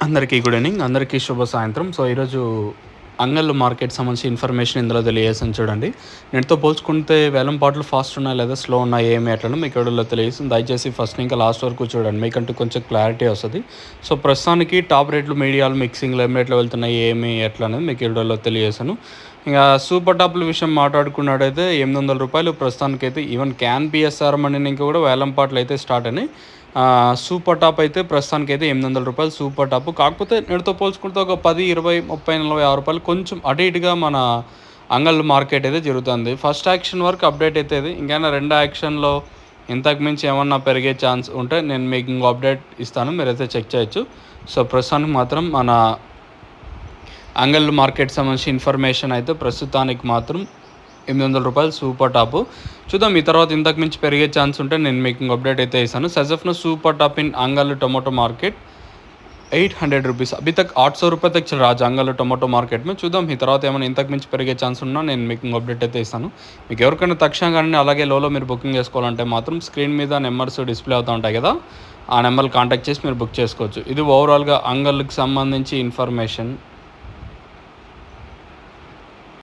అందరికీ good evening. అందరికీ శుభ సాయంత్రం. సో, ఈరోజు అంగళ్ళు మార్కెట్ సంబంధించి ఇన్ఫర్మేషన్ ఇందులో తెలియజేసాను చూడండి. నేటితో పోల్చుకుంటే వేలం పాటలు ఫాస్ట్ ఉన్నాయా లేదా స్లో ఉన్నాయా ఏమి ఎట్లనో మీకు వీడియోలో తెలియజేస్తుంది. దయచేసి ఫస్ట్ ఇంకా లాస్ట్ వరకు చూడండి, మీకంటూ కొంచెం క్లారిటీ వస్తుంది. సో, ప్రస్తుతానికి టాప్ రేట్లు, మీడియాలు, మిక్సింగ్లు ఏం రేట్లు వెళ్తున్నాయి ఏమి ఎట్లా అనేది మీకు వీడియోలో తెలియజేశాను. ఇంకా సూపర్ టాప్ల విషయం మాట్లాడుకున్నట్టయితే రూ. 800 ప్రస్తుతానికైతే. ఈవెన్ క్యాన్ పిఎస్ఆర్ మనీ ఇంకా కూడా వేలం పాటలు అయితే స్టార్ట్ అయినాయి. సూపర్ టాప్ అయితే ప్రస్తుతానికైతే రూ. 800 సూపర్ టాప్. కాకపోతే నేటితో పోల్చుకుంటే ఒక 10, 20, 30, 40, రూ. 50 కొంచెం అటు ఇటుగా మన అంగళ్ళు మార్కెట్ అయితే జరుగుతుంది. ఫస్ట్ యాక్షన్ వరకు అప్డేట్ అయితే ఇది. ఇంకైనా రెండో యాక్షన్లో ఇంతకు మించి ఏమన్నా పెరిగే ఛాన్స్ ఉంటే నేను మీకు ఇంకో అప్డేట్ ఇస్తాను, మీరైతే చెక్ చేయొచ్చు. సో, ప్రస్తుతానికి మాత్రం మన అంగళ్ళు మార్కెట్ సంబంధించి ఇన్ఫర్మేషన్ అయితే ప్రస్తుతానికి మాత్రం రూ. 800 సూపర్ టాప్. చూద్దాం, ఈ తర్వాత ఇంతకు మించి పెరిగే ఛాన్స్ ఉంటే నేను మీకు ఇంకో అప్డేట్ అయితే ఇస్తాను. సజెఫ్नो super top in अंगल tomato market ₹800. अभी तक ₹800 तक चल रहा है అంగల్ టొమాటో మార్కెట్ में. చూద్దాం ఈ తర్వాత ఏమైనా ఇంతకు మించి పెరిగే ఛాన్స్ ఉన్నా నేను మీకు ఇంకో అప్డేట్ అయితే ఇస్తాను. మీకు ఎవరికైనా తక్షణంగా కానీ అలాగే లోలో మీరు బుకింగ్ చేసుకోవాలంటే మాత్రం స్క్రీన్ మీద నెంబర్స్ డిస్ప్లే అవుతూ ఉంటాయి కదా, ఆ నెంబర్లు కాంటాక్ట్ చేసి మీరు బుక్ చేసుకోవచ్చు. ఇది ఓవరాల్గా అంగల్కి సంబంధించి ఇన్ఫర్మేషన్.